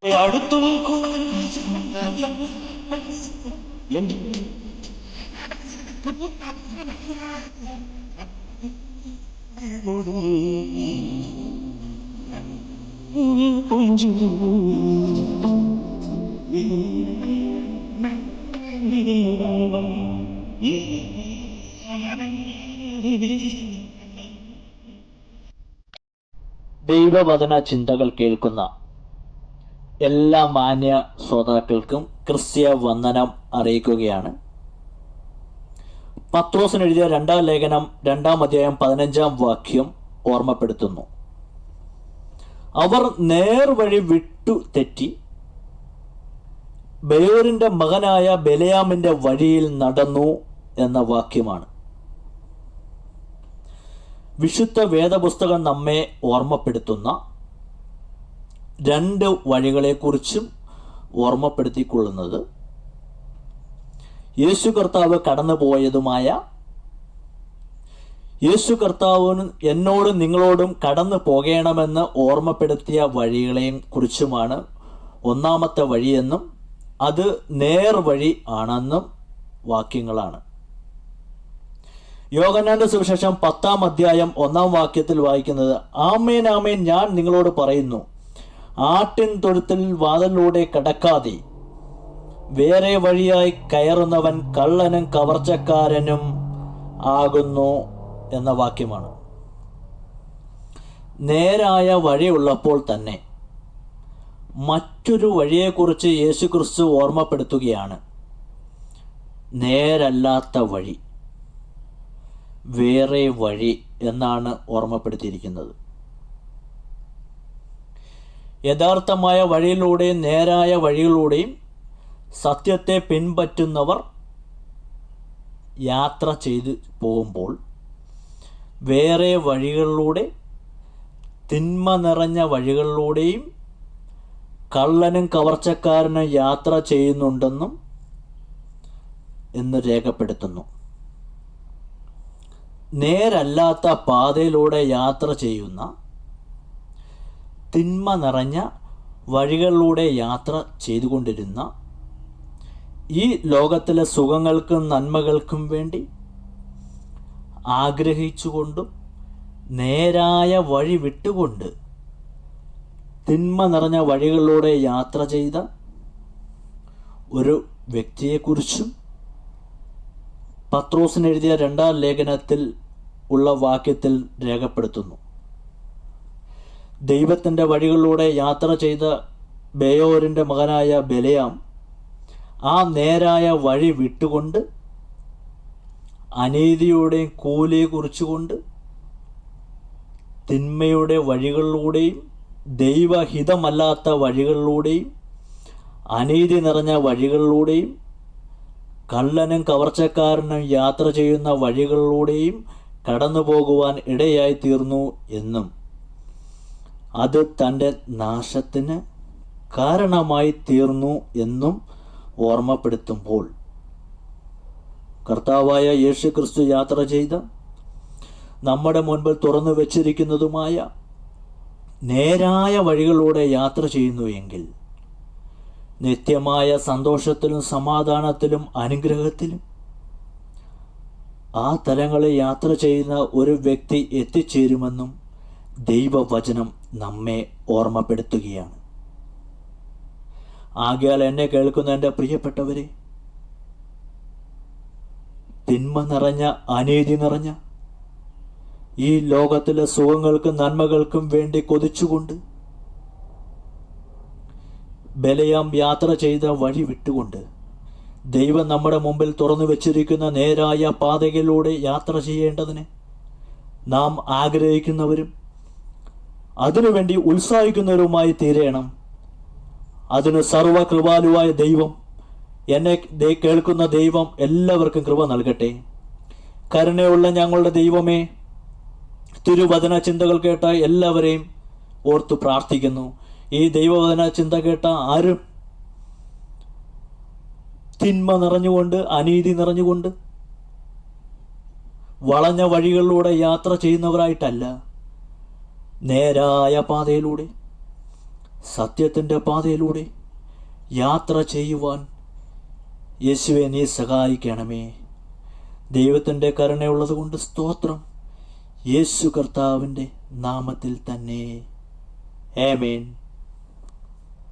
അടുത്തു ദൈവവചന ചിന്തകൾ കേൾക്കുന്ന എല്ലാ മാന്യ ശ്രോതാക്കൾക്കും ക്രിസ്ത്യ വന്ദനം അറിയിക്കുകയാണ്. പത്രോസിന് എഴുതിയ 2-ാം ലേഖനം 2-ാം അധ്യായം 15-ാം വാക്യം ഓർമ്മപ്പെടുത്തുന്നു. അവർ നേർവഴി വിട്ടു തെറ്റി ബയോരിന്റെ മകനായ ബെലയാമിന്റെ വഴിയിൽ നടന്നു എന്ന വാക്യമാണ്. വിശുദ്ധ വേദപുസ്തകം നമ്മെ ഓർമ്മപ്പെടുത്തുന്ന 2 വഴികളെക്കുറിച്ചും ഓർമ്മപ്പെടുത്തിക്കൊള്ളുന്നത് യേശു കർത്താവ് കടന്നുപോയതുമായ, യേശു കർത്താവിനും എന്നോടും നിങ്ങളോടും കടന്നു പോകണമെന്ന് ഓർമ്മപ്പെടുത്തിയ വഴികളെയും കുറിച്ചുമാണ്. ഒന്നാമത്തെ വഴിയെന്നും അത് നേർവഴി ആണെന്നും വാക്യങ്ങളാണ്. യോഹന്നാന്റെ സുവിശേഷം 10-ാം അധ്യായം 1-ാം വാക്യത്തിൽ വായിക്കുന്നത്, ആമേൻ ആമേൻ ഞാൻ നിങ്ങളോട് പറയുന്നു, ആട്ടിൻ തൊഴുത്തിൽ വാതിലിലൂടെ കടക്കാതെ വേറെ വഴിയായി കയറുന്നവൻ കള്ളനും കവർച്ചക്കാരനും ആകുന്നു എന്ന വാക്യമാണ്. നേരായ വഴിയുള്ളപ്പോൾ തന്നെ മറ്റൊരു വഴിയെക്കുറിച്ച് യേശുക്രിസ്തു ഓർമ്മപ്പെടുത്തുകയാണ്. നേരല്ലാത്ത വഴി, വേറെ വഴി എന്നാണ് ഓർമ്മപ്പെടുത്തിയിരിക്കുന്നത്. യഥാർത്ഥമായ വഴിയിലൂടെയും നേരായ വഴിയിലൂടെയും സത്യത്തെ പിൻപറ്റുന്നവർ യാത്ര ചെയ്തു പോകുമ്പോൾ വേറെ വഴികളിലൂടെ, തിന്മ നിറഞ്ഞ വഴികളിലൂടെയും കള്ളനും കവർച്ചക്കാരനും യാത്ര ചെയ്യുന്നുണ്ടെന്നും എന്ന് രേഖപ്പെടുത്തുന്നു. നേരല്ലാത്ത പാതയിലൂടെ യാത്ര ചെയ്യുന്ന, തിന്മ നിറഞ്ഞ വഴികളിലൂടെ യാത്ര ചെയ്തുകൊണ്ടിരുന്ന, ഈ ലോകത്തിലെ സുഖങ്ങൾക്കും നന്മകൾക്കും വേണ്ടി ആഗ്രഹിച്ചുകൊണ്ടും നേരായ വഴി വിട്ടുകൊണ്ട് തിന്മ നിറഞ്ഞ വഴികളിലൂടെ യാത്ര ചെയ്ത ഒരു വ്യക്തിയെക്കുറിച്ചും പത്രോസിന് എഴുതിയ 2-ാം ലേഖനത്തിൽ ഉള്ള വാക്യത്തിൽ രേഖപ്പെടുത്തുന്നു. ദൈവത്തിൻ്റെ വഴികളിലൂടെ യാത്ര ചെയ്ത ബെയോരിൻ്റെ മകനായ ബെലയാം ആ നേരായ വഴി വിട്ടുകൊണ്ട് അനീതിയുടെയും കൂലിയെ കുറിച്ചുകൊണ്ട് തിന്മയുടെ വഴികളിലൂടെയും ദൈവഹിതമല്ലാത്ത വഴികളിലൂടെയും അനീതി നിറഞ്ഞ വഴികളിലൂടെയും കള്ളനും കവർച്ചക്കാരനും യാത്ര ചെയ്യുന്ന വഴികളിലൂടെയും കടന്നു പോകുവാൻ ഇടയായി തീർന്നു എന്നും അത് തൻ്റെ നാശത്തിന് കാരണമായി തീർന്നു എന്നും ഓർമ്മപ്പെടുത്തുമ്പോൾ, കർത്താവായ യേശു ക്രിസ്തു യാത്ര ചെയ്ത, നമ്മുടെ മുൻപിൽ തുറന്നു വച്ചിരിക്കുന്നതുമായ നേരായ വഴികളിലൂടെ യാത്ര ചെയ്യുന്നു എങ്കിൽ നിത്യമായ സന്തോഷത്തിലും സമാധാനത്തിലും അനുഗ്രഹത്തിലും ആ തലങ്ങളിൽ യാത്ര ചെയ്യുന്ന ഒരു വ്യക്തി എത്തിച്ചേരുമെന്നും ദൈവവചനം നമ്മെ ഓർമ്മപ്പെടുത്തുകയാണ്. ആകയാൽ എന്നെ കേൾക്കുന്ന എൻ്റെ പ്രിയപ്പെട്ടവരെ, തിന്മ നിറഞ്ഞ, അനീതി നിറഞ്ഞ ഈ ലോകത്തിലെ സുഖങ്ങൾക്കും നന്മകൾക്കും വേണ്ടി കൊതിച്ചുകൊണ്ട് ബെലയാം യാത്ര ചെയ്ത വഴി വിട്ടുകൊണ്ട് ദൈവം നമ്മുടെ മുമ്പിൽ തുറന്നു വച്ചിരിക്കുന്ന നേരായ പാതയിലൂടെ യാത്ര ചെയ്യേണ്ടതിന് നാം ആഗ്രഹിക്കുന്നവരും അതിനുവേണ്ടി ഉത്സാഹിക്കുന്നവരുമായി തീരണം. അതിന് സർവകൃപാലുവായ ദൈവം, എന്നെ കേൾക്കുന്ന ദൈവം എല്ലാവർക്കും കൃപ നൽകട്ടെ. കരുണയുള്ള ഞങ്ങളുടെ ദൈവമേ, തിരുവചന ചിന്തകൾ കേട്ട എല്ലാവരെയും ഓർത്തു പ്രാർത്ഥിക്കുന്നു. ഈ ദൈവവചന ചിന്ത കേട്ട ആരും തിന്മ നിറഞ്ഞുകൊണ്ട്, അനീതി നിറഞ്ഞുകൊണ്ട് വളഞ്ഞ വഴികളിലൂടെ യാത്ര ചെയ്യുന്നവരായിട്ടല്ല, നേരായ പാതയിലൂടെ സത്യത്തിൻ്റെ പാതയിലൂടെ യാത്ര ചെയ്യുവാൻ യേശുവെ നീ സഹായിക്കണമേ. ദൈവത്തിൻ്റെ കരുണയുള്ളത് കൊണ്ട് സ്തോത്രം. യേശു കർത്താവിൻ്റെ നാമത്തിൽ തന്നെ. ആമേൻ.